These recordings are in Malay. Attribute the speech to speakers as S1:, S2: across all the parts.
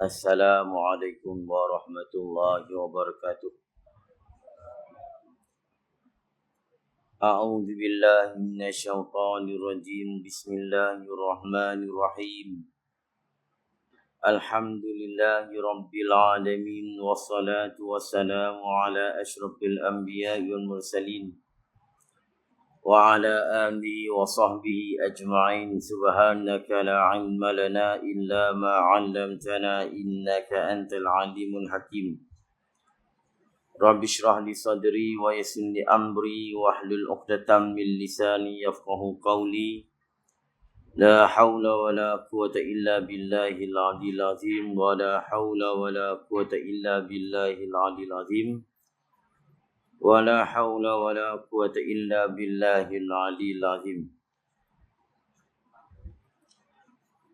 S1: Assalamualaikum warahmatullahi wabarakatuh. A'udzu billahi minasyaitonir rajim. Bismillahirrahmanirrahim. Alhamdulillahi rabbil alamin wassalatu wassalamu ala asyrafil anbiya'i wal mursalin wa ala alihi wa sahbihi ajma'in. Subhanaka la ilma lana illa ma 'allamtana innaka antal alimul hakim. Rabbi shrah li sadri wa yassir li amri wahlul 'uqdatam min lisani yafqahu qawli. La haula wa la quwwata illa billahil 'aliyyil 'azim wa la haula wa la quwwata illa billahil 'aliyyil 'azim. Wala haula wala quwwata illa billahil 'aliyyil 'azim.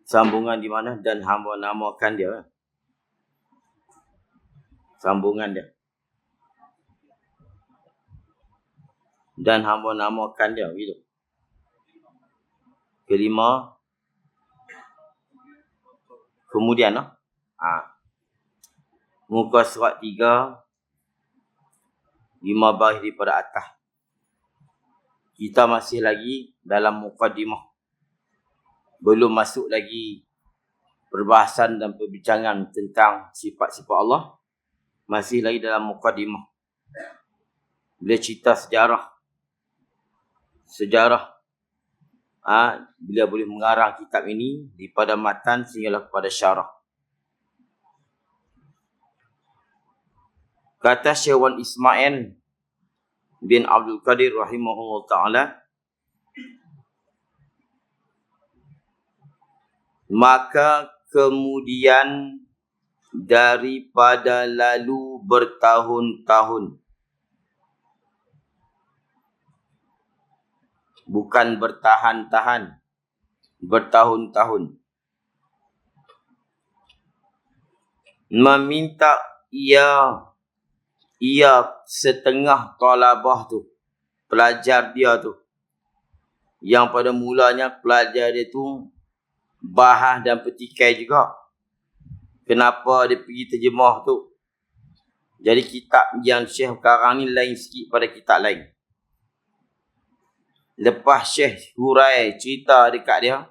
S1: Sambungan di mana dan hamba namakan dia. Sambungan dia. Dan hamba namakan dia gitu. Kelima. Kemudian muka surat 3. 5 baris daripada atas. Kita masih lagi dalam mukadimah. Belum masuk lagi perbahasan dan perbincangan tentang sifat-sifat Allah. Masih lagi dalam mukadimah. Bila cerita sejarah. Bila boleh mengarang kitab ini daripada matan sehinggalah kepada syarah. Kata Syekh Wan Ismail bin Abdul Qadir rahimahullah ta'ala, maka kemudian daripada lalu bertahun-tahun, bukan bertahan-tahan, bertahun-tahun, meminta ia setengah talabah tu, pelajar dia tu, yang pada mulanya pelajar dia tu bahas dan petikai juga. Kenapa dia pergi terjemah tu? Jadi kitab yang Syekh karang ni lain sikit pada kitab lain. Lepas Syekh hurai cerita dekat dia,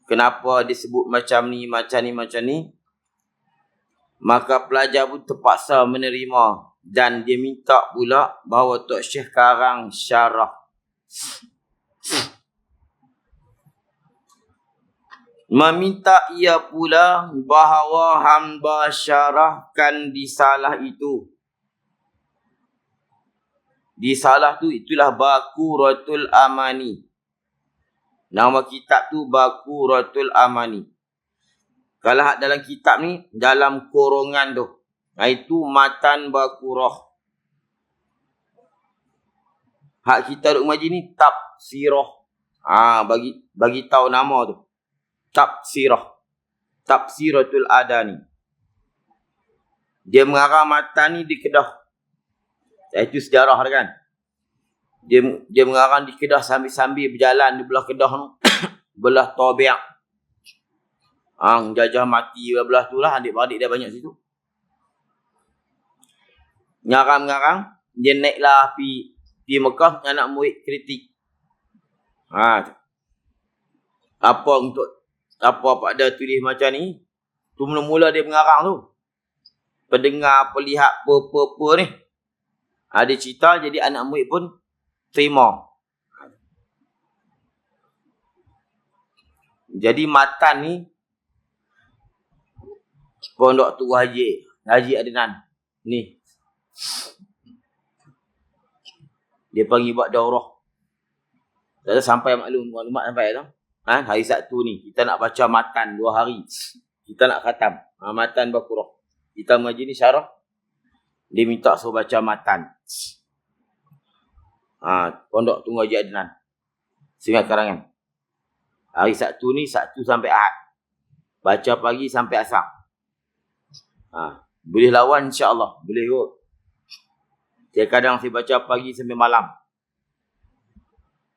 S1: kenapa dia sebut macam ni, maka pelajar pun terpaksa menerima. Dan dia minta pula bahawa Tok Syekh karang syarah. Meminta ia pula bahawa hamba syarahkan disalah itu. Disalah tu itulah Baquratul Amani. Nama kitab tu Baquratul Amani. Kalau dalam kitab ni, dalam korongan tu, itu matan Baqurah. Hak kita duk ngaji ni tafsirah. Bagi tahu nama tu. Tafsirah. Tafsiratul Adani. Dia mengarang matan ni di Kedah. Itu sejarah kan. Dia mengarang di Kedah sambil berjalan di belah Kedah tu. Belah Tabi'ah. Jajah mati belah tu lah, adik-beradik dia banyak situ. Ngarang-ngarang, dia naiklah pergi Mekah, anak murid kritik. Apa ada tulis macam ni? Tu mula-mula dia mengarang tu. Pendengar, pelihat, apa-apa ni. Ada cerita, jadi anak murid pun terima. Jadi matan ni, Pondok Tu Haji Adnan ni, dia panggil buat daurah. Tak sampai maklumat sampai tu. Hari Sabtu ni kita nak baca matan 2 hari. Kita nak khatam matan Baqurah. Kita mengaji ni syarah. Dia minta suruh baca matan. Pondok Tu Haji Adnan, Sungai Karangan. Hari Sabtu ni, Sabtu sampai Ahad. Baca pagi sampai asar. Boleh lawan insya-Allah, boleh kot. Kadang saya baca pagi sampai malam.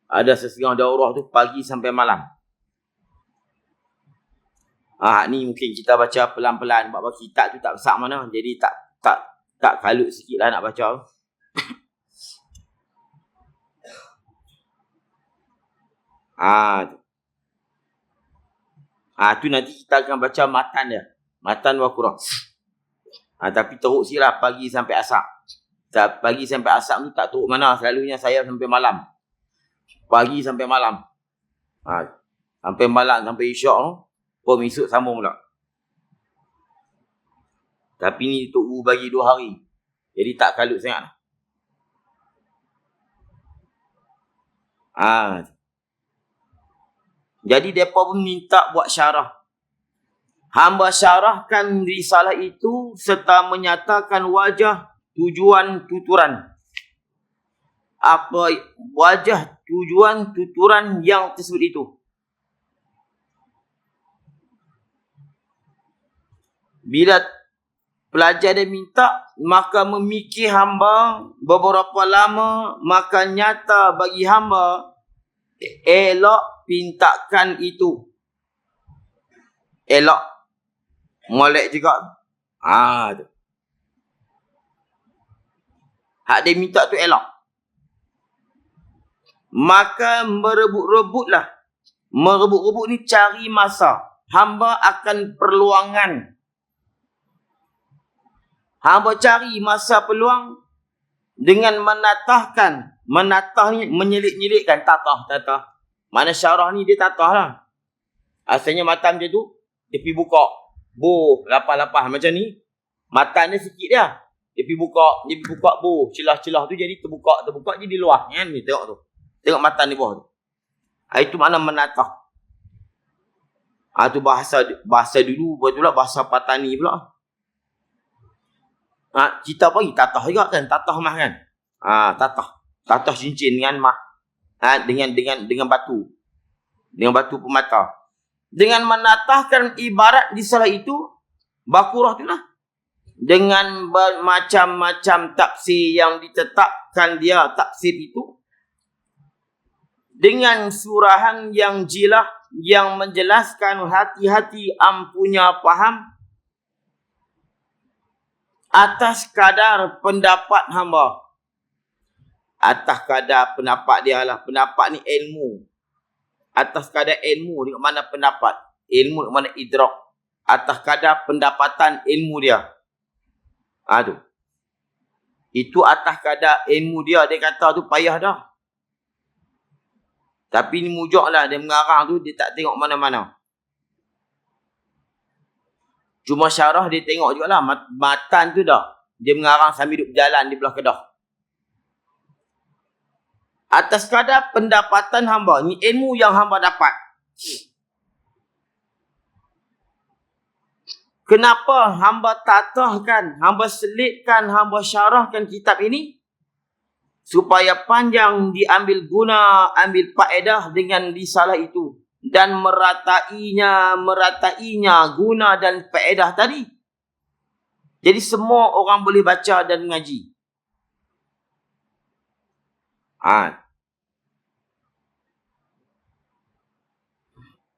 S1: Ada sesetengah daurah tu pagi sampai malam. Ni mungkin kita baca pelan-pelan. Sebab kitab tu tak besar mana. Jadi tak kalut sikit lah nak baca. Tu nanti kita akan baca matan dia. Matan wa Qur'an. Tapi teruk sikit lah pagi sampai asar. Pagi sampai asar tu tak teruk mana. Selalunya saya sampai malam. Pagi sampai malam. Sampai malam, sampai isyak tu. Pom esok sambung pula. Tapi ni Tok bagi 2 hari. Jadi tak kalut sangat. Jadi mereka pun minta buat syarah. Hamba syarahkan risalah itu serta menyatakan wajah tujuan tuturan. Apa wajah tujuan tuturan yang tersebut itu? Bila pelajar dia minta, maka memikir hamba beberapa lama, maka nyata bagi hamba elok pintakan itu. Elok. Molek juga. Tu. Hak dia minta tu elok. Maka merebut-rebutlah. Merebut-rebut ni cari masa. Hamba akan perluangan. Hamba cari masa peluang dengan menatahkan. Menatah ni menyelit-nyelitkan. Tatah. Mana syarah ni dia tatah lah. Asalnya matan dia tu, dia pergi buka. Lapah-lapah macam ni. Matan dia sikit dia. Dia pergi buka celah-celah tu jadi terbuka jadi luar. Kan ni tengok tu. Tengok matan di bawah tu. Itu makna menatah. Tu bahasa dulu, betul lah bahasa Patani pula. Kita bagi tatah juga kan, tatah mah kan. Tatah cincin dengan mah. Dengan batu. Dengan batu pemata. Dengan menatahkan ibarat di salah itu, Baqarah tu lah. Dengan bermacam-macam tafsir yang ditetapkan dia tafsir itu. Dengan surahan yang jilah yang menjelaskan hati-hati ampunya faham atas kadar pendapat hamba. Atas kadar pendapat dia lah. Pendapat ni ilmu. Atas kadar ilmu dengan mana pendapat. Ilmu dengan mana idrak. Atas kadar pendapatan ilmu dia. Tu. Itu atas kadar ilmu dia. Dia kata tu payah dah. Tapi ni mujuk lah. Dia mengarang tu dia tak tengok mana-mana. Cuma syarah dia tengok jugalah. Matan tu dah. Dia mengarang sambil duduk berjalan di belah Kedah. Atas kadar pendapatan hamba. Ni ilmu yang hamba dapat. Kenapa hamba tatahkan, hamba selitkan, hamba syarahkan kitab ini? Supaya panjang diambil guna, ambil faedah dengan risalah itu. Dan meratainya guna dan faedah tadi. Jadi semua orang boleh baca dan mengaji.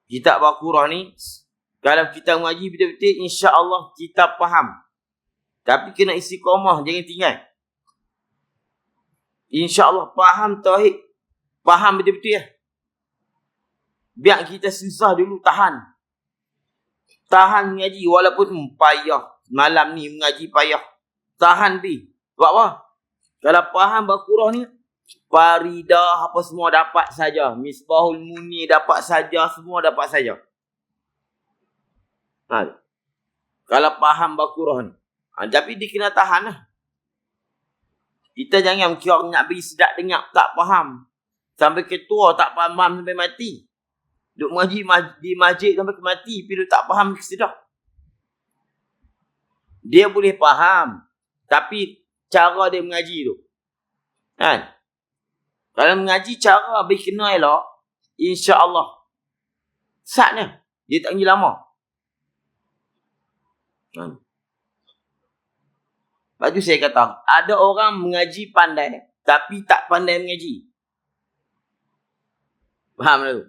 S1: Kitab Baqarah ni, kalau kita mengaji betul-betul, insya-Allah kita faham. Tapi kena istiqamah, jangan tinggal. InsyaAllah faham tauhid. Faham betul-betul ya. Biar kita susah dulu tahan. Tahan mengaji walaupun payah. Malam ni mengaji payah. Tahan bi. Sebab apa? Kalau faham Baqarah ni, Faridah apa semua dapat saja. Misbahul Muni dapat saja. Semua dapat saja. Kalau faham Baqarah ni. Tapi dia kena tahan lah. Kita jangan kira nak beri sedap dengar, tak faham. Sampai ketua tak faham sampai mati. Duk mengaji di masjid sampai ke mati, tapi tak faham sedap. Dia boleh faham, tapi cara dia mengaji tu. Kan? Kalau mengaji cara habis kena elok, insya-Allah. Satnya, dia tak pergi lama. Lepas tu saya kata, ada orang mengaji pandai, tapi tak pandai mengaji. Faham tak tu?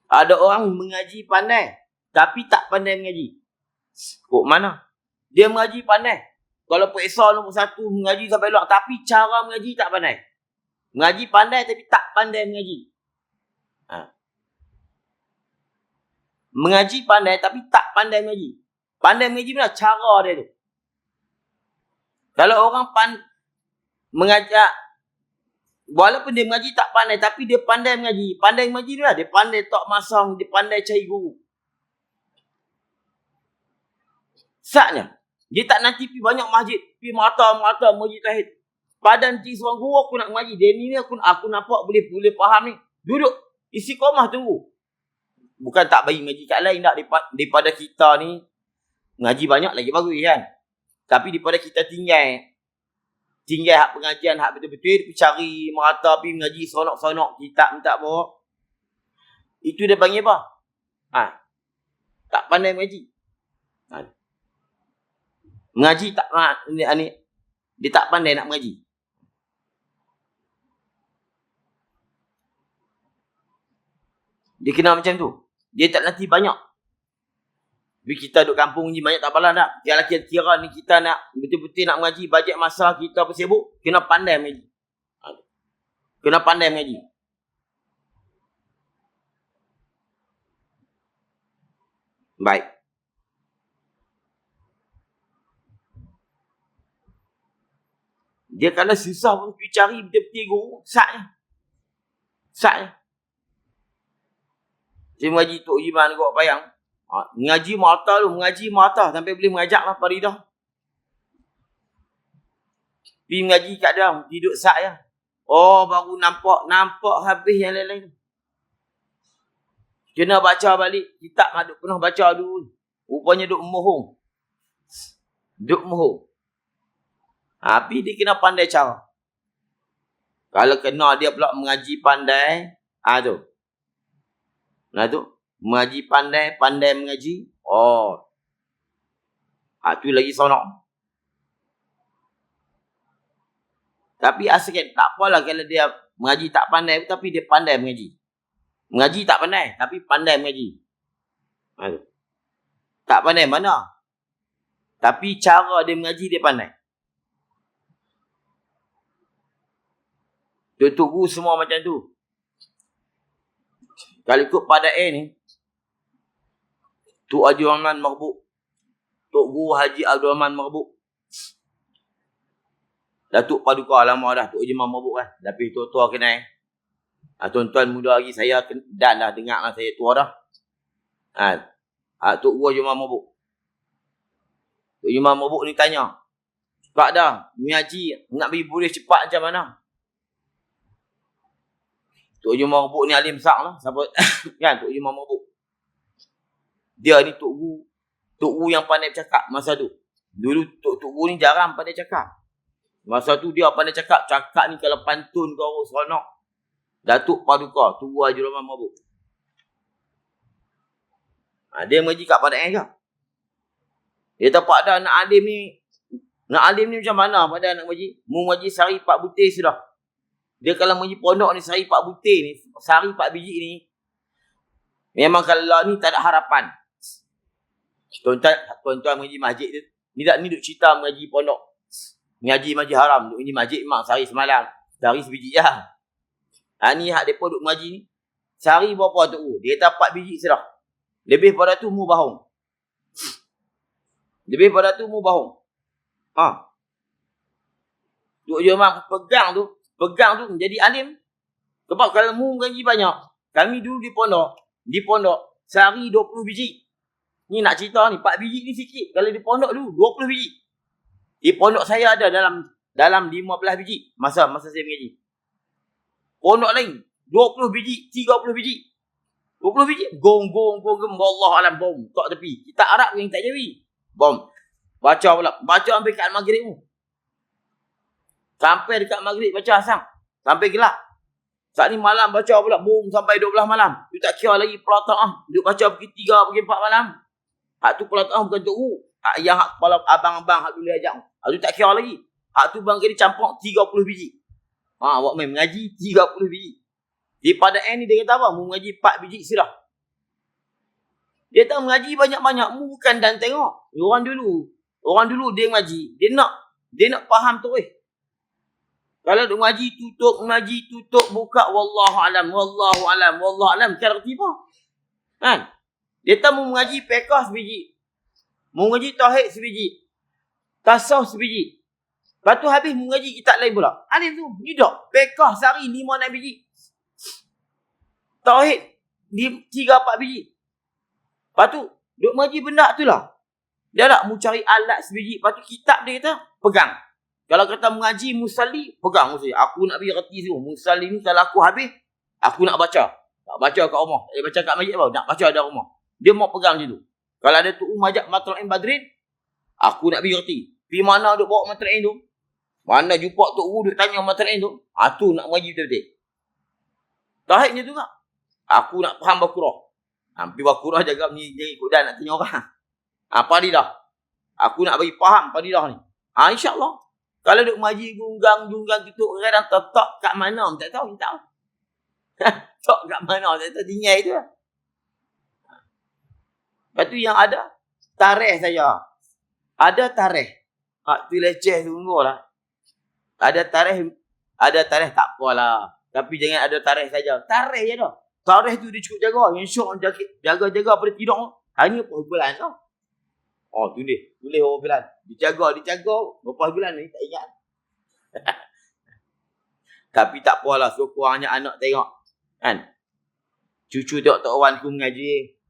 S1: Ada orang mengaji pandai, tapi tak pandai mengaji. Kok mana? Dia mengaji pandai. Kalau periksa nombor 1 mengaji sampai luar, tapi cara mengaji tak pandai. Mengaji pandai tapi tak pandai mengaji. Mengaji pandai tapi tak pandai mengaji. Pandai mengaji mana? Cara dia tu. Kalau orang mengajak, walaupun dia mengaji tak pandai, tapi dia pandai mengaji. Pandai mengaji tu lah. Dia pandai tok masang, dia pandai cari guru. Saknya, dia tak nanti pergi banyak masjid, pergi mata masjid tauhid. Padan nanti seorang guru aku nak mengaji. Dia ni aku nampak boleh faham ni. Duduk, istiqamah tunggu. Bukan tak bagi mengaji kat lain tak. Daripada kita ni, mengaji banyak lagi bagus kan. Tapi daripada kita tinggal hak pengajian, hak betul-betul, cari merata, pergi mengaji, sonok-sonok, kitab minta bawa. Itu dia panggil apa? Tak pandai mengaji. Mengaji tak, dia tak pandai nak mengaji. Dia kena macam tu. Dia tak nanti banyak. Tapi kita duduk kampung ni banyak tak apalah tak. Dia lagi kira ni kita nak betul-betul nak mengaji, bajet masa kita bersibuk, kena pandai mengaji. Kena pandai mengaji. Baik. Dia kalau susah pun pergi cari betul-betul guru, saknya. Saya mengaji Tok Iman kot Payang. Mengaji mata sampai boleh mengajak lah Faridah. Pergi mengaji kat dia, duduk sak je. Oh, baru nampak habis yang lain-lain. Kena baca balik kitab duk pernah baca dulu. Rupanya duk mohong. Tapi dia kena pandai cara. Kalau kena dia pula mengaji pandai, tu. Tu, mengaji pandai mengaji. Tu lagi sonok. Tapi asalkan tak apalah kalau dia mengaji tak pandai tapi dia pandai mengaji. Mengaji tak pandai tapi pandai mengaji. Tak pandai mana? Tapi cara dia mengaji dia pandai. Tok Guru semua macam tu. Kalau ikut pada ni, Tok Haji Rahman Marbuk, Tok Guru Haji Abdul Rahman Marbuk, Datuk Paduka lama dah, Tok Haji Rahman Marbuk kan. Tapi tua-tua kenal. Tuan-tuan muda lagi saya dah dengar lah saya tua dah. Tok Guru Haji Rahman Marbuk. Tok Haji Rahman Marbuk ni tanya, cepat dah, mengaji nak pergi boleh cepat macam mana? Tok Haji Rahman Marbuk ni alim sak lah. Siapa kan Tok Haji Rahman Marbuk. Dia ni Tok Guru yang pandai bercakap masa tu. Dulu Tok Guru ni jarang pandai cakap. Masa tu dia pandai cakap ni kalau pantun kau seronok. Datuk Paduka, Tok Guru Haji Rahman Marbuk. Dia mengaji kat Padang je. Dia tapak dah nak alim ni macam mana pada nak mengaji? Mu mengaji sehari 4 butir sudah. Dia kalau mengaji pondok ni sehari 4 butir ni, sehari 4 biji ni, memang kalau ni tak ada harapan. Tuan-tuan mengaji masjid tu, ni duk cerita mengaji pondok. Mengaji haram, duk mengaji masjid memang sehari semalam, sehari sebiji je. Ni hak depa duk mengaji ni, sehari berapa tu? Dia tak 4 biji sudah. Lebih pada tu mu bahong. Duk je memang pegang tu menjadi alim. Sebab kalau mu mengaji banyak, kami dulu di pondok sehari 20 biji. Ni nak cerita ni, 4 biji ni sikit. Kalau di pondok dulu 20 biji. Di pondok saya ada dalam 15 biji masa saya mengaji. Pondok lain 20 biji, 30 biji. 20 biji, gong, Allah alam bom, tok tepi. Kita Arab yang tak jawi. Bom. Baca sampai kat maghrib tu. Sampai dekat maghrib baca asam. Sampai gelap. Saat ni malam baca pula boom sampai 12 malam. Tu tak kira lagi pelatah. Duk baca pergi 3, pergi 4 malam. Hak tu pelatah bukan Tok Guru. Yang hak kepala abang-abang hak boleh ajak. Hak tu tak kira lagi. Hak tu bang kali campur 30 biji. Awak main mengaji 30 biji. Di pada ni dia kata apa? Mu mengaji 4 biji sudah. Dia tak mengaji banyak-banyak. Bukan dan tengok. Orang dulu dia mengaji. Dia nak faham terus. Kalau duk mengaji tutup, buka. Wallahualam. Kan reti apa? Kan? Dia tak mau mengaji fiqh sebiji. Mau mengaji tauhid sebiji. Tasawuf sebiji. Lepas tu habis mengaji kitab lain pula. Alif tu. Ni tak. Fiqh sehari 5-6 biji. Tauhid 3-4 biji. Lepas tu, duk mengaji benda tu lah. Dia nak mu cari alat sebiji. Lepas tu kitab dia kata, pegang. Kalau kata mengaji musalli, pegang musalli. Aku nak pergi reti tu. Musalli ni kalau aku habis, aku nak baca. Tak baca kat rumah. Tak baca kat masjid apa? Nak baca ada rumah. Dia mau pegang macam tu. Kalau ada tu'u majak Matla'in Badrin, aku nak pergi reti. Pergi mana duk bawa Matla'in tu? Mana jumpa tu'u duk tanya Matla'in tu? Tu nak mengaji betul-betul. Tauhid ni tu tak? Aku nak faham Baqarah. Hampir Baqarah jaga menjadi kudan nak tanya orang. Fadilah. Aku nak bagi faham Fadilah ni. InsyaAllah. Kalau duk mengaji junggang tutup kadang tetap kat mana tak tahu. Tak kat mana tak tahu. Tinggal itu lah. Lepas tu yang ada tarikh saja. Ada tarikh. Tu leceh sungguh lah. Ada tarikh tak apalah. Tapi jangan ada tarikh saja. Tarikh je dah. Tarikh tu dia cukup jaga. Yang syok jaga pada tidur. Hanya bulan tau. Tulis berapa bulan. Dijaga. Berapa bulan ni tak ingat. Tapi tak apalah. Sekurang-kurangnya anak tengok. Kan? Cucu tengok Tok Wan ku mengaji.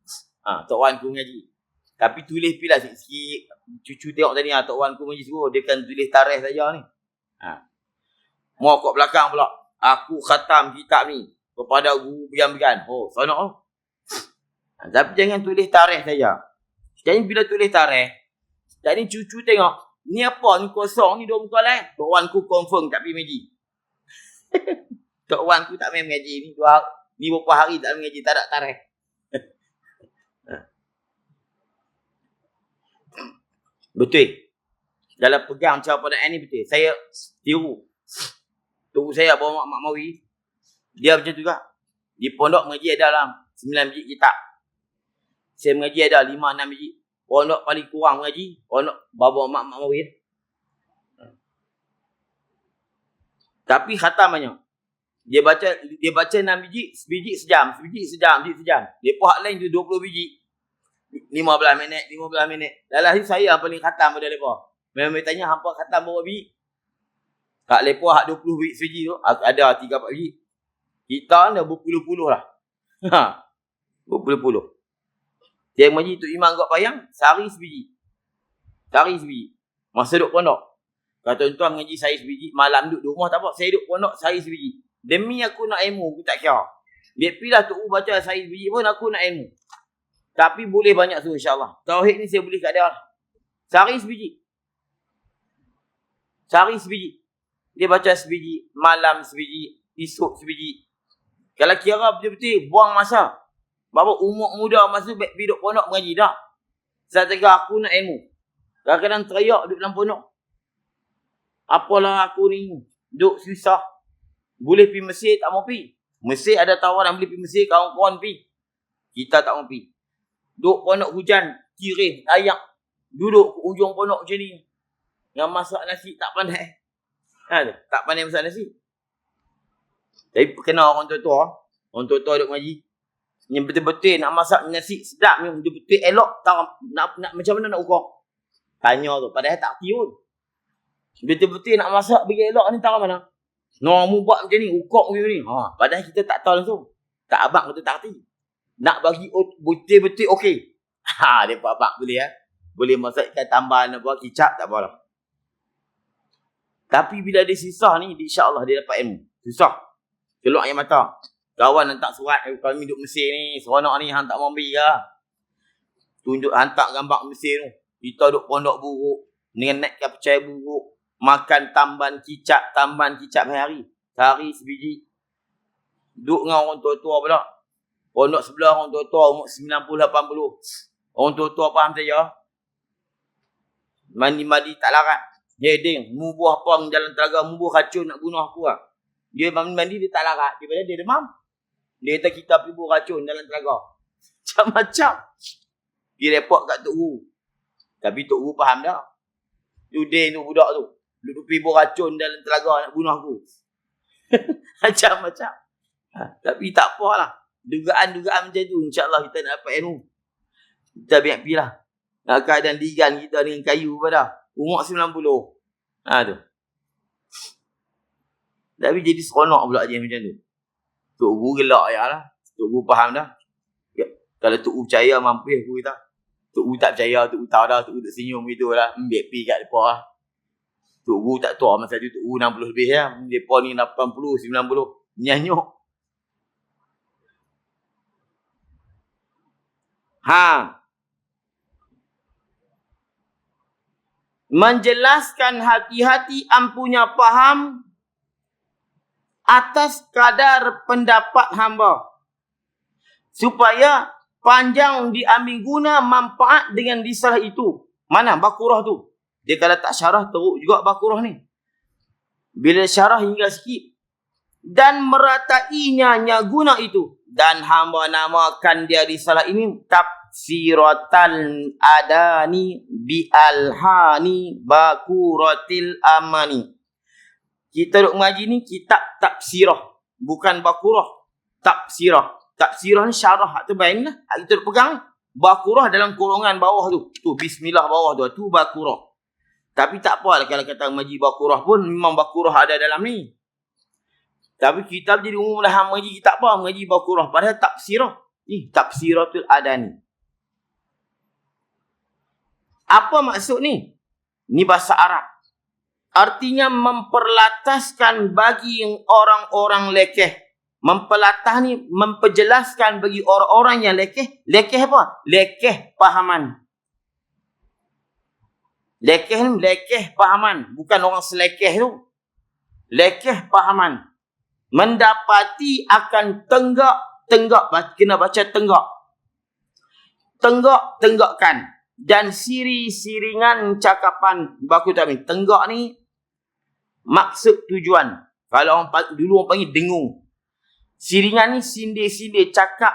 S1: Tok Wan ku mengaji. Tapi tulis pilah sikit. Cucu tengok tadi Tok Wan ku mengaji suruh. Dia kan tulis tarikh saja ni. Mau kat belakang pula. Aku khatam kitab ni. Kepada guru bian-bian. Sonok tu. Tapi jangan tulis tarikh saja. Jadi bila tulis tarikh. Jadi cucu tengok. Ni apa ni kosong ni dua muka lain. Tok Wan ku confirm tak pergi mengaji. Tok Wan ku tak main mengaji ni. Ni berapa hari tak mengaji. Tak ada tarikh. Betul. Dalam pegang cara pandaan ni betul. Saya tiru. Tunggu saya bawa Mak Mawi. Dia macam tu juga. Di pondok mengaji ada dalam 9 biji kitab. Saya mengaji ada 5-6 biji. Pondok paling kurang mengaji. Pondok bawa Mak Mawi. Tapi khatam banyak. Dia baca 6 biji. Sebiji sejam. Lepas hak lain tu 20 biji. 15 minit. Dalam hari saya yang paling khatam pada mereka. Memang tanya hampa khatam berapa biji. Kak lepas hak 20 biji tu. Ada 3-4 biji. Kita dah berpuluh-puluh lah. Berpuluh-puluh. Dia mengaji Tok Imam kat Payang. Sehari sebiji. Masa duduk pondok. Kalau tuan-tuan mengaji sehari sebiji. Malam duduk di rumah tak apa. Saya duduk pondok sehari sebiji. Demi aku nak ilmu. Aku tak kira. Dia pilih Tok baca sehari sebiji pun aku nak ilmu. Tapi boleh banyak tu insyaAllah. Tauhid ni saya boleh kat dia lah. Sehari sebiji. Dia baca sebiji. Malam sebiji. Esok sebiji. Kalau kira betul-betul buang masa. Bapak umur muda masa duduk pondok mengaji dah. Saya cakap aku nak ilmu. Kadang-kadang teriak duduk dalam pondok. Apalah aku ni. Duduk susah. Boleh pergi Mesir tak mau pergi. Mesir ada tawaran boleh pergi Mesir. Kawan-kawan pergi. Kita tak mau pergi. Duduk pondok hujan. Kirih. Ayak. Duduk ujung pondok macam ni. Yang masak nasi tak pandai. Tak pandai masak nasi. Tapi kenal orang tua-tua. Orang tua-tua duduk mengaji. Yang betul-betul nak masak nasi sedap ni. Betul-betul elok. Nak macam mana nak ukur. Tanya tu. Padahal tak hati pun. Betul-betul nak masak bagi elok ni tahu mana. Mu buat macam ni. Ukur macam ni. Padahal kita tak tahu langsung. Tak abang betul tak hati. Nak bagi betul-betul okey. Dia pun abang boleh ya. Boleh masak ikan tambahan apa. Kicap tak apalah. Tapi bila dia susah ni. InsyaAllah dia dapat ilmu. Susah. Keluar air mata. Kawan hantar surat. Kami duduk Mesir ni. Seronok ni. Hang tak mau beri lah. Tunjuk hantar gambar Mesir tu. Kita duduk pondok buruk. Dengan naikkan percaya buruk. Makan tambahan kicap hari. Sehari sebiji. Duduk dengan orang tua-tua pula. Pondok sebelah orang tua-tua. Umur 90-80. Orang tua-tua faham saja. Mandi-mandi tak larat. Heading. Mubuh apa jalan telaga. Mubuh racun nak bunuh aku lah. Dia mandi dia tak larat. Dia demam. Dia kata kita pergi buh racun dalam telaga. Macam-macam. Pergi report kat Tok Guru. Tapi Tok Guru faham dah. Udin tu budak tu. Duduk pergi racun dalam telaga nak bunuh aku. Macam-macam. Tapi tak apalah. Dugaan-dugaan macam tu. InsyaAllah kita nak dapat ilmu. Kita biar pergi lah. Keadaan digan kita dengan kayu pada. Umur 90. Tu. Tapi jadi seronok pula je macam tu. Tok Guru gelak je lah. Tok Guru faham dah. Kalau Tok Guru percaya mampu aku kata. Tok Guru tak percaya, Tok Guru tahu dah. Tok Guru duduk senyum begitu lah. Ambil pergi kat depan lah. Tok Guru tak tua masa tu. Tok Guru 60 lebih lah. Mereka ni 80, 90. Nyanyuk. Menjelaskan hati-hati ampunya faham atas kadar pendapat hamba. Supaya panjang diambil guna manfaat dengan risalah itu. Mana Baqarah tu? Dia kalau tak syarah teruk juga Baqarah ni. Bila syarah hingga sikit. Dan meratainya guna itu. Dan hamba namakan dia risalah ini Tafsiratal Adani Bi'alhani Baquratil Amani. Kita duk mengaji ni kitab tafsirah. Bukan Baqarah. Tafsirah. Tafsirah ni syarah. Tu baik lah. Kita duk pegang. Baqarah dalam kolongan bawah tu. Tu bismillah bawah tu. Tu Baqarah. Tapi tak apa lah kalau kata mengaji Baqarah pun. Memang Baqarah ada dalam ni. Tapi kita jadi umum dah mengaji. Tak apa mengaji Baqarah. Padahal tafsirah. Ni Tafsiratul Adani. Apa maksud ni? Ni bahasa Arab. Artinya memperlataskan bagi orang-orang lekeh. Memperlatah ni memperjelaskan bagi orang-orang yang lekeh. Lekeh apa? Lekeh pahaman. Lekeh ni lekeh pahaman. Bukan orang selekeh tu. Lekeh pahaman. Mendapati akan tenggak. Kena baca tenggak. Tenggakkan. Dan siri-siringan cakapan. Baku tak ni. Tenggak ni maksud tujuan. Kalau dulu orang panggil dengung. Siringan ni sindir-sindir. Cakap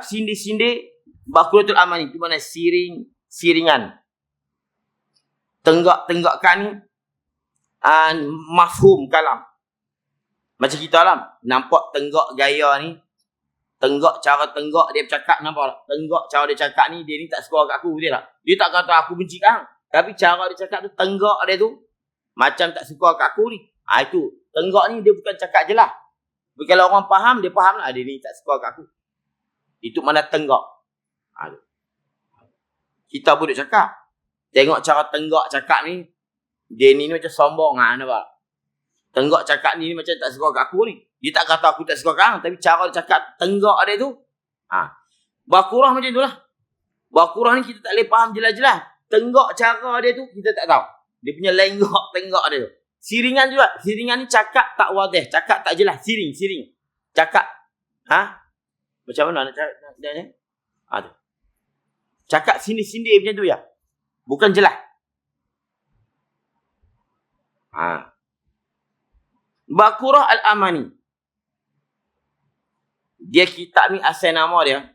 S1: sindir-sindir. Baqaratul Amani. Itu mana siringan. Tenggakkan ni. Mafhum kalam. Macam kita lah. Nampak tenggak gaya ni. Cara tenggak dia bercakap. Nampak tak? Tenggak cara dia cakap ni. Dia ni tak suka kat aku. Dia tak? Dia tak kata aku benci kau. Tapi cara dia cakap tu. Tenggak dia tu. Macam tak suka kat aku ni. Itu. Tenggak ni dia bukan cakap je lah. Kalau orang faham. Dia faham lah. Dia ni tak suka kat aku. Itu mana tenggak. Kita pun duk cakap. Tengok cara tenggak cakap ni. Dia ni macam sombong. Nampak? Tenggak cakap ni macam tak suka kat aku ni. Dia tak kata aku tak suka kat aku. Tapi cara dia cakap tenggak dia tu. Baqarah macam tu lah. Baqarah ni kita tak boleh faham jelas-jelas. Tenggak cara dia tu kita tak tahu. Dia punya lenggak tenggak dia tu. Siringan juga. Siringan ni cakap tak wadih. Cakap tak jelas. Siring. Cakap. Macam mana nak cakap dia? Tu. Cakap sindir-sindir macam tu ya. Bukan jelas. Baqarah Al-Amani. Dia kitab ni asal nama dia.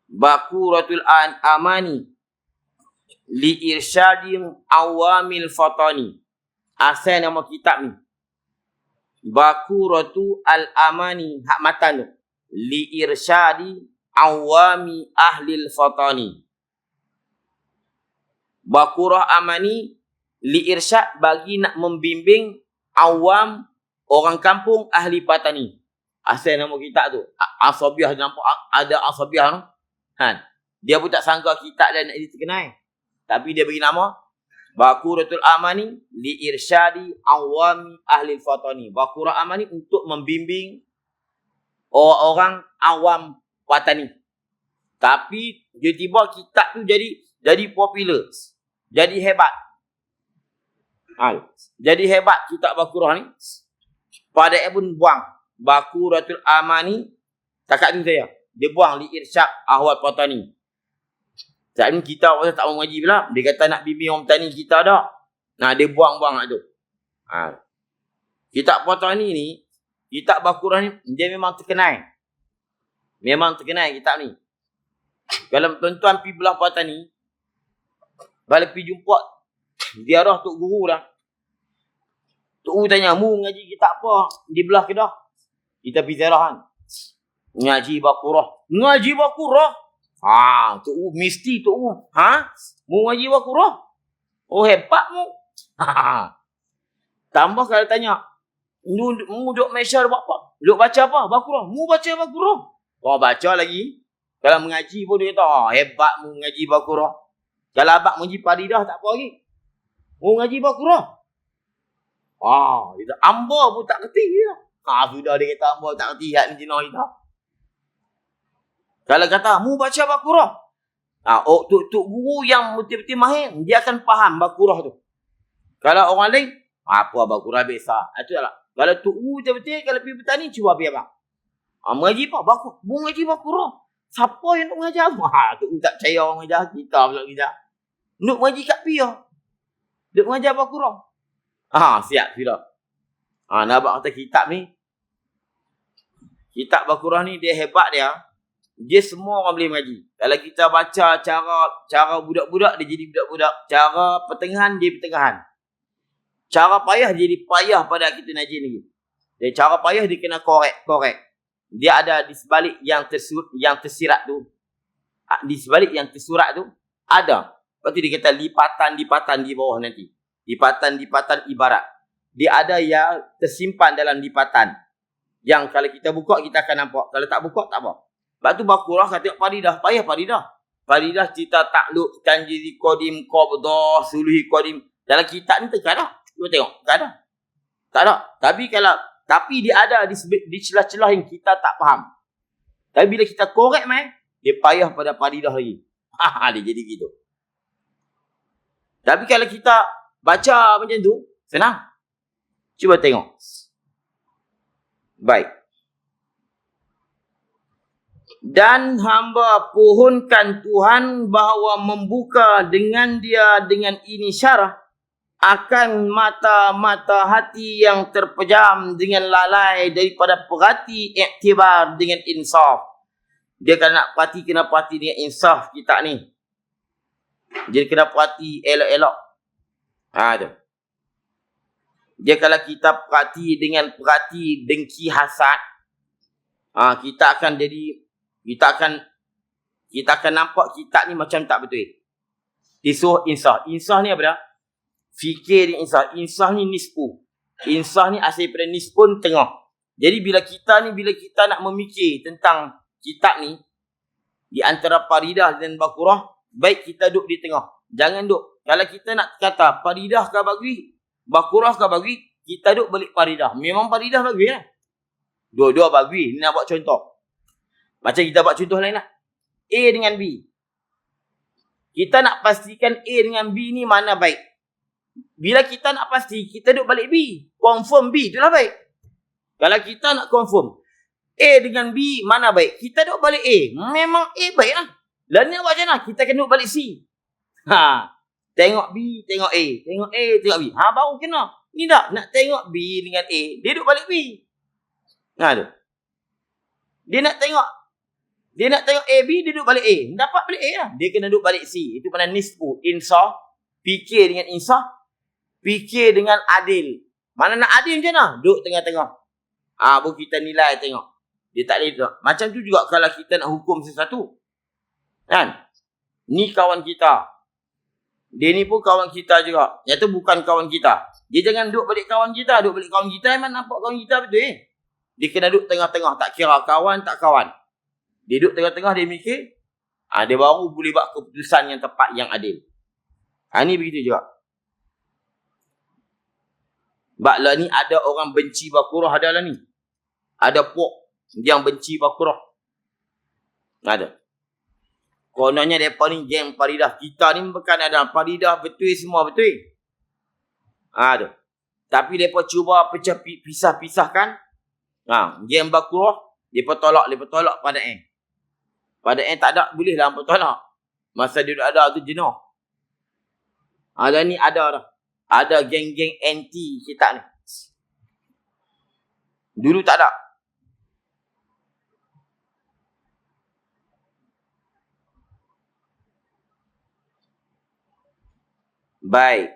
S1: Baqaratul Amani. Li Irsyadim Awamil Fatani. Asal nama kitab ni. Baqaratul Amani. Hak matan tu. Li Irsyadi Awami Ahlil Fatani. Baqarah Amani. Li Irsyad bagi nak membimbing awam orang kampung ahli Patani. Asal nama kitab tu. Asabiah nampak ada Asabiah tu. Dia pun tak sangka kitab dia nak terkenal. Tapi dia bagi nama Baqaratul Amani li irsyadi awami ahli Fatani. Baqarah Amani untuk membimbing orang awam Patani. Tapi tiba-tiba kitab tu jadi popular. Jadi hebat. Jadi hebat kitab Baqarah ni. Pada pun buang Baqaratul Amani. Takat tu saya. Dia buang li irsyad ahwal Patani. Saat ni kita tak mau ngaji pula. Dia kata nak bimbing orang petani kita dah. Dia buang-buang kat tu. Kitab Patani ni, kitab Baqarah ni, dia memang terkenal. Memang terkenal kitab ni. Kalau tuan-tuan pergi belah Puatan ni, balik pergi jumpa ziarah Tok Guru dah. Tok Guru tanya, mu ngaji kitab apa di belah Kedah? Kita pergi ziarah kan. Ngaji Baqarah. Ngaji Baqarah? Tok Guru, mesti Tok Guru. Mu ngaji Baqarah? Oh, hebat mu. Tambah kalau tanya, mu duk Malaysia buat apa? Duk baca apa? Baqarah. Mu baca Baqarah. Oh, baca lagi. Kalau mengaji pun dia kata, hebat mu ngaji Baqarah. Kalau abang mengaji Faridah tak apa lagi. Mu ngaji Baqarah. Dia kata, amba pun tak kerti dia. Sudah dia kata, amba tak kerti hak ni jenah kita. Kalau kata, mu baca Baqarah. Tok Guru yang betul-betul mahir, dia akan faham Baqarah tu. Kalau orang lain, apa Baqarah biasa. Itu lah. Kalau Tok Guru betul-betul, kalau pergi bertani, cuba pergi abang. Mengaji apa? Baqarah. Mu ngaji Baqarah. Siapa yang nak mengajar? Tok Guru tak percaya orang mengajar. Kita pula mengajar. Nak mengaji kat Pia. Nak mengajar Baqarah. Siap sudah. Nampak kata kitab ni. Kitab Baqarah ni dia hebat dia. Dia semua orang boleh mengaji. Kalau kita baca cara budak-budak, dia jadi budak-budak. Cara pertengahan, dia pertengahan. Cara payah, dia jadi payah pada kita najin lagi. Dan cara payah, dia kena korek. Dia ada di sebalik yang tersirat tu. Di sebalik yang tersurat tu, ada. Lepas tu dia kata lipatan di bawah nanti. Lipatan ibarat. Dia ada yang tersimpan dalam lipatan. Yang kalau kita buka, kita akan nampak. Kalau tak buka, tak apa. Lepas tu Baqarah kata Faridah. Payah Faridah. Faridah cerita takluk, tanjiri qadim, qabdah, suluhi qadim. Dalam kitab ni tak ada. Cuba tengok. Tak ada. Tapi dia ada di celah-celah yang kita tak faham. Tapi bila kita korek dia payah pada Faridah lagi. Dia jadi gitu. Tapi kalau kita baca macam tu, senang. Cuba tengok. Baik. Dan hamba pohonkan Tuhan bahawa membuka dengan ini syarah akan mata-mata hati yang terpejam dengan lalai daripada perhati iktibar dengan insaf. Dia kalau nak perhati, kena perhati dengan insaf kita ni. Dia kena perhati elok-elok. Tu. Dia kalau kita perhati dengan perhati dengki hasad, kita akan nampak kita ni macam tak betul. Disuruh insaf. Insaf ni apa dah? Fikir ni insaf. Insaf ni nisfu. Insaf ni asal daripada nisfun, tengah. Jadi bila kita nak memikir tentang kitab ni, di antara Faridah dan Baqarah, baik kita duduk di tengah. Jangan duduk. Kalau kita nak kata Faridah kah bagi, Baqarah kah bagi, kita duduk balik Faridah. Memang Faridah bagi lah. Dua-dua bagi. Ni nak buat contoh. Macam kita buat contoh lain lah. A dengan B. Kita nak pastikan A dengan B ni mana baik. Bila kita nak pasti, kita duduk balik B. Confirm B, itulah baik. Kalau kita nak confirm A dengan B mana baik, kita duduk balik A. Memang A baik lah. Lalu ni buat macam mana? Kita kena duduk balik C. Tengok B, tengok A. Tengok A, tengok B. Baru kena. Ni tak, nak tengok B dengan A, dia duduk balik B. Tu. Dia nak tengok A, B, dia duduk balik A. Dapat balik A lah. Dia kena duduk balik C. Itu mana nisfu, insaf. Fikir dengan insaf. Fikir dengan adil. Mana nak adil macam mana? Duduk tengah-tengah. Baru kita nilai tengok. Dia tak boleh tengok. Macam tu juga kalau kita nak hukum sesuatu. Kan? Ni kawan kita. Dia ni pun kawan kita juga. Yang tu bukan kawan kita. Dia jangan duduk balik kawan kita. Duduk balik kawan kita memang nampak kawan kita betul Dia kena duduk tengah-tengah. Tak kira kawan, tak kawan. Dia duduk tengah-tengah, dia mikir. Dia baru boleh buat keputusan yang tepat, yang adil. Ni begitu juga. Sebab lah ni ada orang benci Baqarah, ada lah ni. Ada pok yang benci Baqarah. Ada. Kononnya mereka ni geng Faridah. Kita ni bukan ada Faridah betul, semua betul. Tu. Tapi mereka cuba pisah-pisahkan. Geng Baqarah, mereka tolak pada N. Pada N tak ada, boleh lah mereka tolak. Masa dia ada tu jenuh. Dan ni ada dah. Ada geng-geng anti kitab ni. Dulu tak ada. Baik.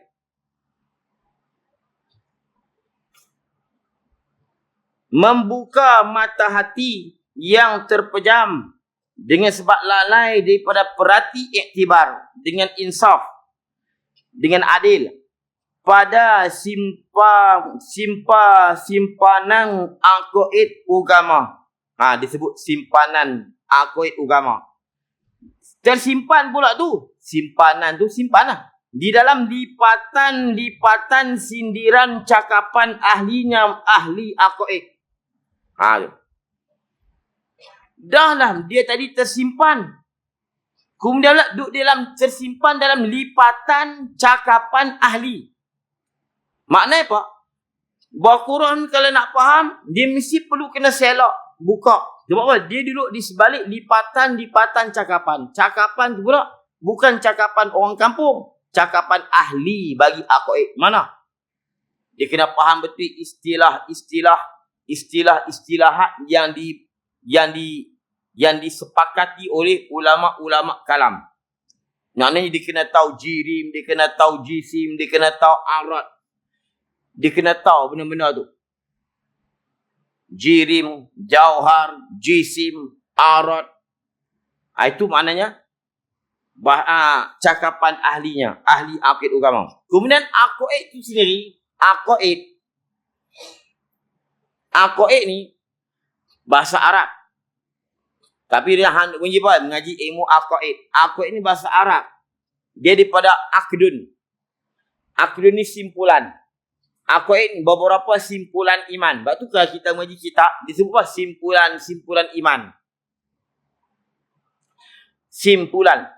S1: Membuka mata hati yang terpejam dengan sebab lalai daripada perhati iktibar, dengan insaf, dengan adil pada simpanan aqaid agama. Disebut simpanan aqaid agama. Tersimpan pula tu. Simpanan tu simpanan. Di dalam lipatan sindiran cakapan ahli aqaid. Dah lah dia tadi tersimpan. Kemudian duduk tersimpan dalam lipatan cakapan ahli. Maknanya apa? Bahawa Quran kalau nak faham, dia mesti perlu kena selok, buka. Sebab apa? Dia duduk di sebalik lipatan cakapan. Cakapan tu pula bukan cakapan orang kampung. Cakapan ahli bagi aqaid. Mana? Dia kena faham betul istilah-istilahat yang disepakati oleh ulama-ulama kalam. Maknanya dia kena tahu jirim, dia kena tahu jisim, dia kena tahu arad. Dia kena tahu benda-benda tu. Jirim, jauhar, jisim, arad. Itu maknanya cakapan ahlinya, ahli aqaid agama. Kemudian aqaid itu sendiri, aqaid ni bahasa Arab. Tapi dia mengaji ilmu aqaid. Aqaid ni bahasa Arab. Dia daripada aqdun. Aqdun ni simpulan. Aqaid ni beberapa simpulan iman. Sebab tu kalau kita mengaji kitab, disebut apa? Simpulan iman. Simpulan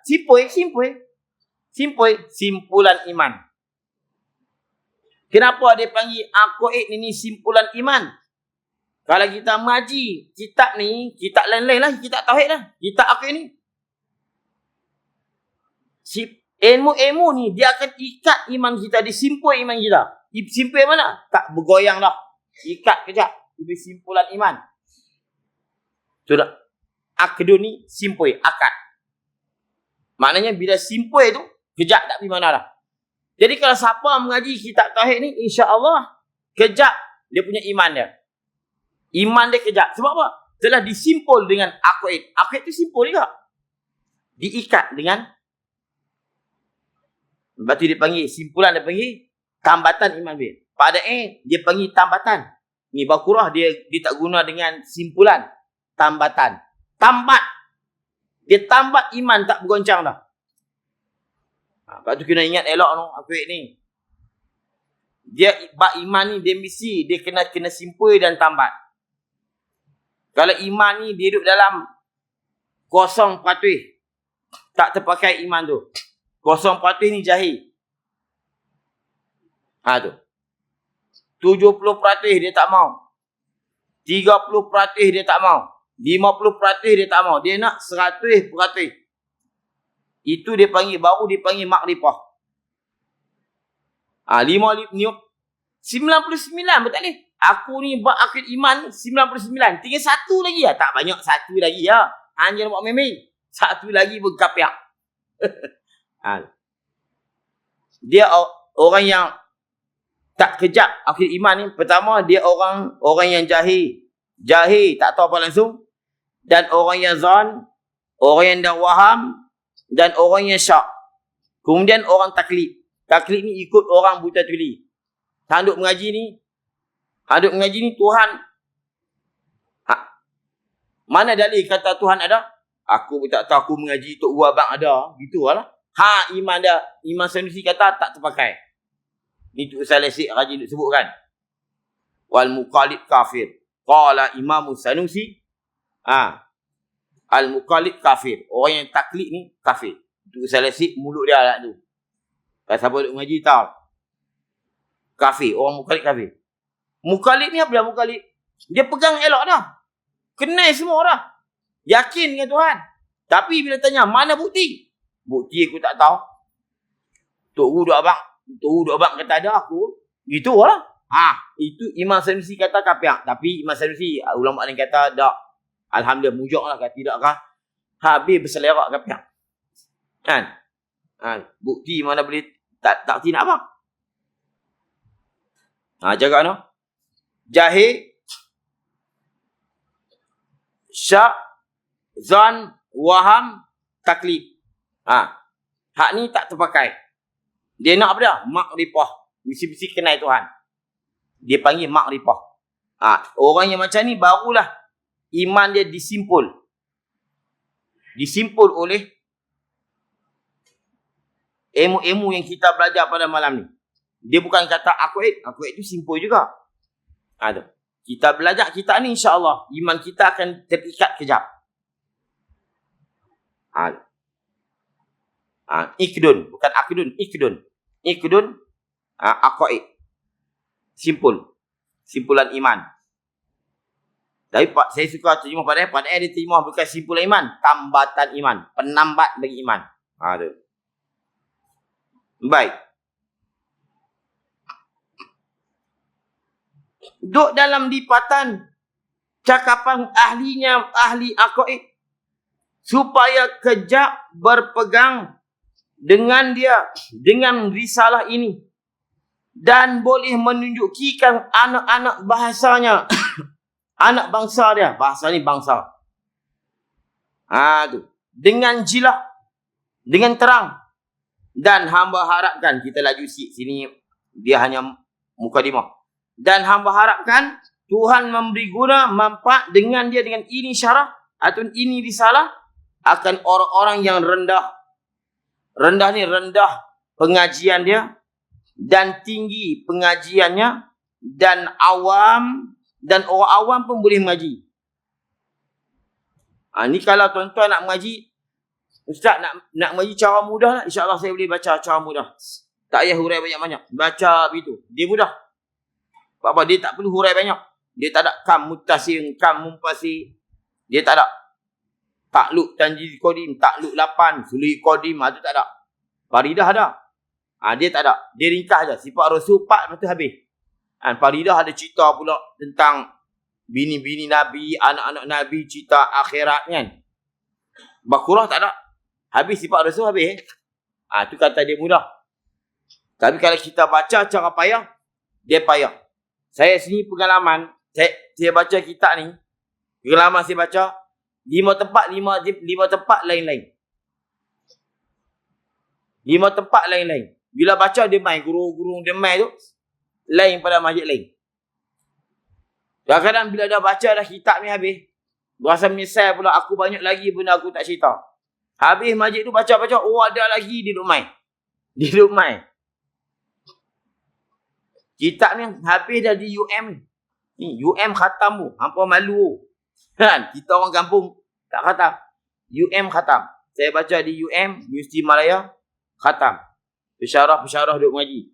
S1: iman. Kenapa dia panggil aqaid ni simpulan iman? Kalau kita mengaji kitab ni, kitab lain-lain lah, kitab tauhid lah, kitab aqaid ni. Ilmu ni dia akan ikat iman kita, disimpul iman kita. Simpul mana? Tak bergoyang dah. Ikat kejap. Itu simpulan iman. Sudah. Aqdun ni simpul, akad. Maknanya bila simpul tu, kejap tak pergi mana dah. Jadi kalau siapa mengaji kitab tauhid ni, insya-Allah kejap dia punya iman dia. Iman dia kejap. Sebab apa? Telah disimpul dengan aqaid. Aqaid tu simpul juga. Diikat dengan, sebab tu dia panggil simpulan, dia panggil tambatan iman dia. Pada dia panggil tambatan. Ni Baqarah dia tak guna dengan simpulan. Tambatan. Tambat. Dia tambat iman tak bergoncang dah. Sebab tu kena ingat elok tu aqaid ni. Dia iman ni dia mesti dia kena simpul dan tambat. Kalau iman ni dia duduk dalam 0%, tak terpakai iman tu. 0% ni jahil. Tu. 70% dia tak mau. 30% dia tak mau. 50% dia tak mau. Dia nak 100%. Itu dia panggil, baru dia panggil makrifah. 99 betul ni. Aku ni buat akid iman 99. Tinggal satu lagi lah. Tak banyak, satu lagi lah. Hanya buat meme. Satu lagi berkapiak. Dia orang yang tak kejap akid iman ni. Pertama, dia orang yang jahil. Jahil, tak tahu apa langsung. Dan orang yang zon. Orang yang dah waham. Dan orang yang syak. Kemudian orang taklid. Taklid ni ikut orang buta tuli. Handuk mengaji ni Tuhan. Mana dalil kata Tuhan ada? Aku tak tahu, aku mengaji Tok Guru Abang ada. Gitu lah. Iman dia. Imam Sanusi kata tak terpakai. Ni Tok Ustaz Lesik rajin sebut kan. Wal muqallid kafir. Qala Imam Sanusi. Al muqallid kafir. Orang yang taklid ni kafir. Tok Ustaz Lesik mulut dia lah tu. Kalau siapa duk mengaji tahu. Kafir. Orang muqallid kafir. Muqallid ni apa dia muqallid? Dia pegang elok dah. Kenal semua dah. Yakin dengan Tuhan. Tapi bila tanya, mana bukti? Bukti aku tak tahu. Tok Guru Duk Abang kata ada aku. Gitu lah. Itu Imam Sanusi kata kapiak. Tapi Imam Sanusi, ulama lain kata tak. Alhamdulillah, mujak lah kata tidak kah. Habis berselerak kapiak. Kan? Bukti mana boleh Tak erti nak apa. Jaga no. Jahil, syak, zan, waham, taklif. Hak ni tak terpakai. Dia nak apa dia? Makrifah. Mesti kenal Tuhan. Dia panggil makrifah. Orang yang macam ni barulah iman dia disimpul. Disimpul oleh ilmu-ilmu yang kita belajar pada malam ni. Dia bukan kata aqaid itu simpul juga. Tu. Kita belajar kita ni insya-Allah iman kita akan terikat kejap. Ikdun, bukan akdun, ikdun. Ikdun aqaid. Simpul. Simpulan iman. Tapi saya suka terjemah pada dia terjemah bukan simpulan iman, tambatan iman, penambat bagi iman. Tu. Baik. Duk dalam lipatan cakapan ahli aqaid supaya kejap berpegang dengan dia, dengan risalah ini dan boleh menunjukkan anak-anak bahasanya, anak bangsa dia, bahasa ni bangsa. Tu. Dengan jilah, dengan terang. Dan hamba harapkan, kita laju sini, dia hanya mukadimah. Dan hamba harapkan Tuhan memberi guna manfaat dengan dia, dengan ini syarah atau ini risalah akan orang-orang yang rendah. Rendah ni rendah pengajian dia dan tinggi pengajiannya, dan awam, dan orang awam pun boleh mengaji. Ni kalau tuan-tuan nak mengaji, Ustaz nak mengaji cara mudah lah. InsyaAllah saya boleh baca cara mudah. Tak payah hurai banyak-banyak. Baca begitu. Dia mudah. Apa? Dia tak perlu hurai banyak. Dia tak ada kam muttasil, kam munfasil. Dia tak ada. Takluk tanjid qadim, takluk 8, suli qadim, itu tak ada. Faridah ada. Dia tak ada. Dia ringkas je. Sifat Rasul 4, lepas tu habis. Faridah ada cerita pula tentang bini-bini Nabi, anak-anak Nabi, cerita akhirat kan. Baqarah tak ada. Habis sifat Rasul habis. Tu kata dia mudah. Tapi kalau kita baca cara payah, dia payah. Saya sini pengalaman, saya baca kitab ni, pengalaman saya baca, 5 tempat lain-lain. 5 tempat lain-lain. Bila baca dia main, guru-guru dia main tu, lain pada masjid lain. Kadang-kadang bila dah baca dah kitab ni habis, berasa menyesal pula, aku banyak lagi benda aku tak cerita. Habis masjid tu baca-baca, ada lagi dia duduk main. Dia duduk main. Kitab ni habis dah di UM ni. UM khatam tu. Hampa malu. Kan? Kita orang kampung tak khatam. UM khatam. Saya baca di UM, Universiti Malaya, khatam. Pensyarah-pensyarah duduk mengaji.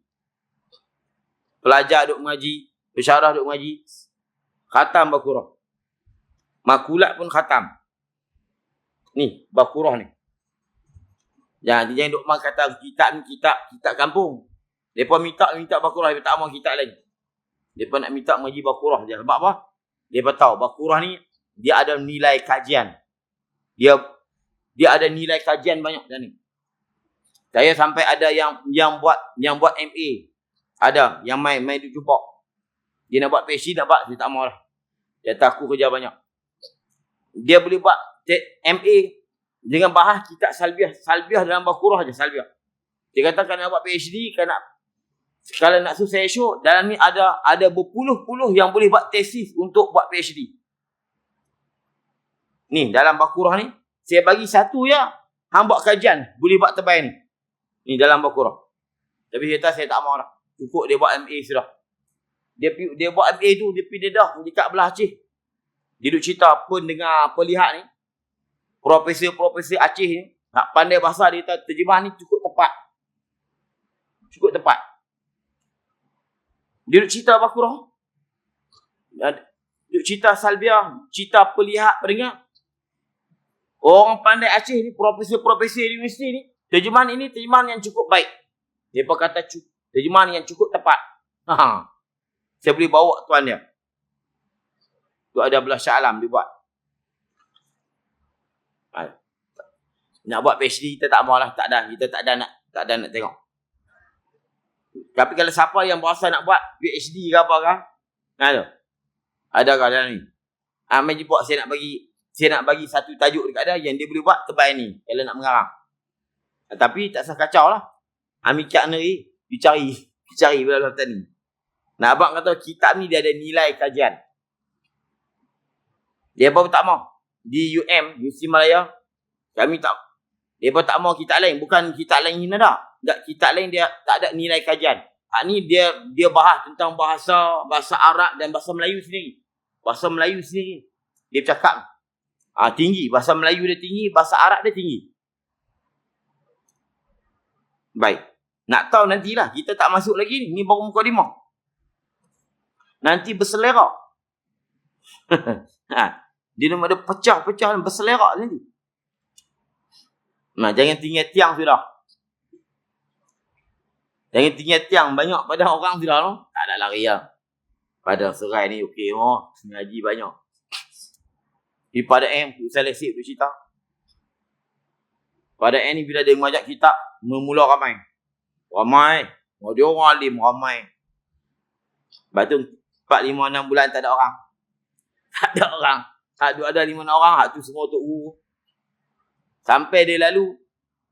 S1: Pelajar duduk mengaji. Pensyarah duduk mengaji. Khatam Baqarah. Makulat pun khatam. Ni, Baqarah ni. Jangan duk kata kitab ni kitab kampung. Mereka minta Baqarah, mereka tak mahu kitab lain. Mereka nak minta mengaji Baqarah je. Sebab apa? Mereka tahu Baqarah ni dia ada nilai kajian. Dia ada nilai kajian banyak dah ni. Saya sampai ada yang buat MA. Ada yang main duk jumpa. Dia nak buat PhD nak buat, dia tak mahu lah. Dia takut kerja banyak. Dia boleh buat MA dengan bahas kitab salbiah dalam Baqarah je, salbiah. Dia kata kalau nak buat PhD, kalau nak saya show, dalam ni ada berpuluh-puluh yang boleh buat tesis untuk buat PhD. Ni, dalam Baqarah ni, saya bagi satu ya, hang buat kajian, boleh buat terbaik ni. Ni dalam Baqarah. Tapi dia kata saya tak mahu lah. Cukup dia buat MA sudah. Dia buat MA tu, dia pergi dedah dekat belah Aceh. Dia duk cerita pendengar, pelihat ni, profesor Aceh ni, nak pandai bahasa dia kata terjemah ni cukup tepat. Cukup tepat. Dia duk cerita Baqarah. Duk cerita salbiah, cerita pelihat pendengar. Orang pandai Aceh ni, profesor di universiti ni, terjemahan ini terjemahan yang cukup baik. Dia kata terjemahan yang cukup tepat. Saya boleh bawa tuan dia. Tu ada belah Shah Alam dia buat. Nak buat PhD kita tak maulah, tak ada. Kita tak ada nak tengok. Tapi kalau siapa yang berasa nak buat PhD ke apa kan? Ada. Adakah dalam ni? Mai jumpa saya nak bagi satu tajuk dekat dia yang dia boleh buat terbaik ni. Kalau nak mengarang. Tapi tak usah kacau lah. Amikak ni dicari bela-bela ni. Nak abang kata kitab ni dia ada nilai kajian. Dia pun tak mau. Di Universiti Malaya, kami tak. Dia pun tak mau kitab lain. Bukan kitab lain hina dah. Tak, kitab lain dia tak ada nilai kajian. Ni dia bahas tentang bahasa Arab dan bahasa Melayu sendiri. Bahasa Melayu sendiri. Dia bercakap. Tinggi. Bahasa Melayu dia tinggi. Bahasa Arab dia tinggi. Baik. Nak tahu nantilah. Kita tak masuk lagi ni. Ni baru mukadimah. Nanti berselera. Dia nama ada pecah-pecah dan berselera nanti. Jangan tinggal tiang sudah. Jangan tinggal tiang banyak pada orang sudah. No? Tak ada lari lah. Pada serai ni okey. Ngaji banyak. Di pada selesai tu cerita. Pada ni bila dia mengajak kitab, memula ramai. Dia orang alim ramai. Lepas tu 4, 5, 6 bulan tak ada orang. Tak ada orang. Ada 5 orang. Hak tu semua untuk guru. Sampai dia lalu.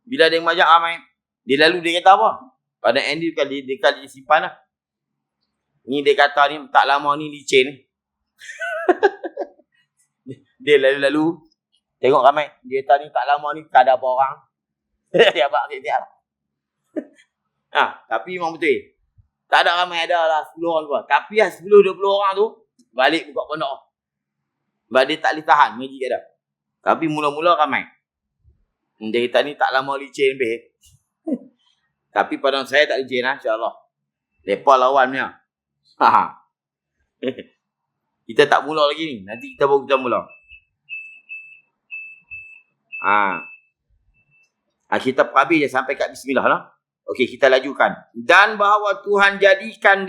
S1: Bila dia mengajak ramai. Dia lalu dia kata apa? Pada end dia kali simpan lah. Ni dia kata ni tak lama ni licin. Dia lalu-lalu. Tengok ramai. Dia kata ni tak lama ni tak ada apa orang. Dia abang siap-siap. Tapi memang betul. Tak ada ramai, ada lah 10 orang tu. Tapi 10-20 orang tu balik buka pondok. Sebab dia tak boleh tahan ngaji kat dia. Tapi mula-mula ramai. Dia kata ni tak lama licin lebih. Tapi pada saya tak licin lah, insyaAllah. Lepas lawan ni lah. Kita tak mula lagi ni. Nanti kita mula. Kita habis je sampai kat bismillah lah. Okey, kita lajukan. Dan bahawa Tuhan jadikan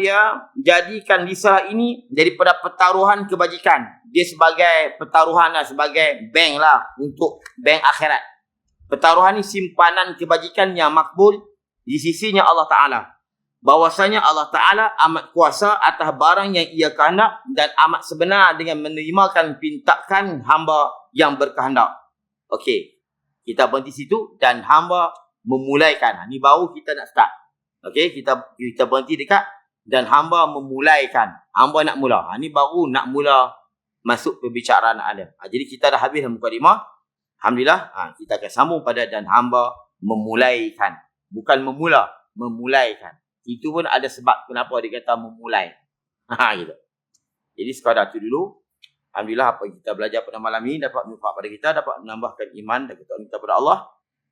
S1: lisanah ini daripada pertaruhan kebajikan. Dia sebagai pertaruhan lah, sebagai bank lah untuk bank akhirat. Pertaruhan ni simpanan kebajikan yang makbul di sisinya Allah Ta'ala. Bahwasanya Allah Ta'ala amat kuasa atas barang yang ia kehendak dan amat sebenar dengan menerimakan pintakan hamba yang berkehendak. Okey, kita berhenti situ dan hamba memulaikan. Ni baru kita nak start. Okey, kita berhenti dekat dan hamba memulaikan. Hamba nak mula. Ni baru nak mula masuk perbicaraan ada. Jadi kita dah habis mukadimah. Alhamdulillah, kita akan sambung pada dan hamba memulaikan. Bukan memula, memulaikan. Itu pun ada sebab kenapa dia kata memulai. Gitu. Jadi sekadar itu dulu. Alhamdulillah apa yang kita belajar pada malam ini dapat manfaat pada kita, dapat menambahkan iman dan ketakwaan kita pada Allah.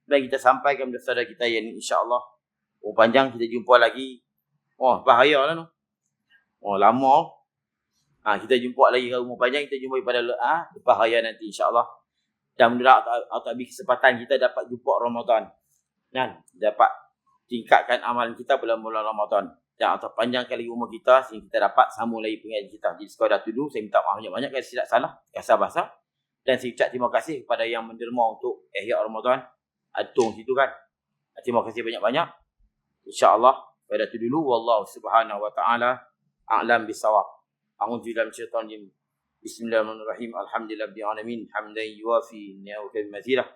S1: Dan kita sampaikan kepada saudara kita yang insya-Allah panjang kita jumpa lagi. Bahayalah tu. Lama. Kita jumpa lagi ke umur panjang, kita jumpa pada lepas raya nanti insya-Allah. Dan mudah-mudahan Allah beri kesempatan kita dapat jumpa Ramadan. Dan dapat tingkatkan amalan kita bulan-bulan Ramadan. Dan Allah panjangkan lagi umur kita sehingga kita dapat sambung lagi pengajian kita. Jadi sekadar itu dulu, saya minta maaf banyak-banyak kalau silap salah, kasar bahasa. Dan saya ucap terima kasih kepada yang menderma untuk Ihya Ramadan. Atung situ kan. Terima kasih banyak-banyak. InsyaAllah. Pada itu dulu. Wallahu subhanahu wa ta'ala a'lam bisawab. A'udzubillahi minasyaitonir rajim. Bismillahirrahmanirrahim. Alhamdulillahirabbil alamin. Hamdan yuwafi ni'amahu mazidah.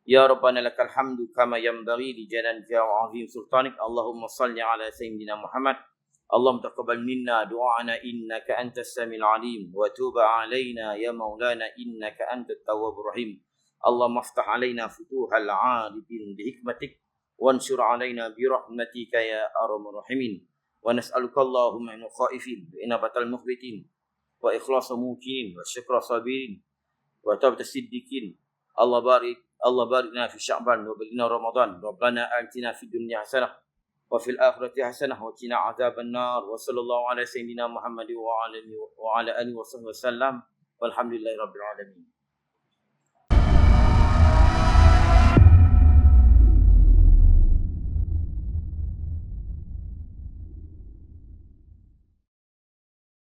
S1: Ya Rabbana lakal hamdu kama yanbaghi li jalali wa 'azim sultanik. Allahumma shalli ala sayyidina Muhammad. Allahumma taqabbal minna du'ana innaka antas samiul alim wa tub 'alaina ya maulana innaka antat tawwabur rahim. Allahumma aftah 'alaina futuhal 'arifin bi hikmatik wansur 'alaina bi rahmatika ya arhamar rahimin. Wa nas'aluka Allahumma min khaifin wa inabatal mukhbitin wa ikhlasul mukinin wa syukra sabirin wa tawbatas siddiqin. Allah barikna fi Sya'ban wa baligna Ramadan. Rabbana atina fid dunya hasanah wa fil akhirati hasanah wa qina adzaban nar. Wa sallallahu ala sayyidina Muhammad wa ala alihi wa sahbihi wasallam. Walhamdulillahirabbil alamin.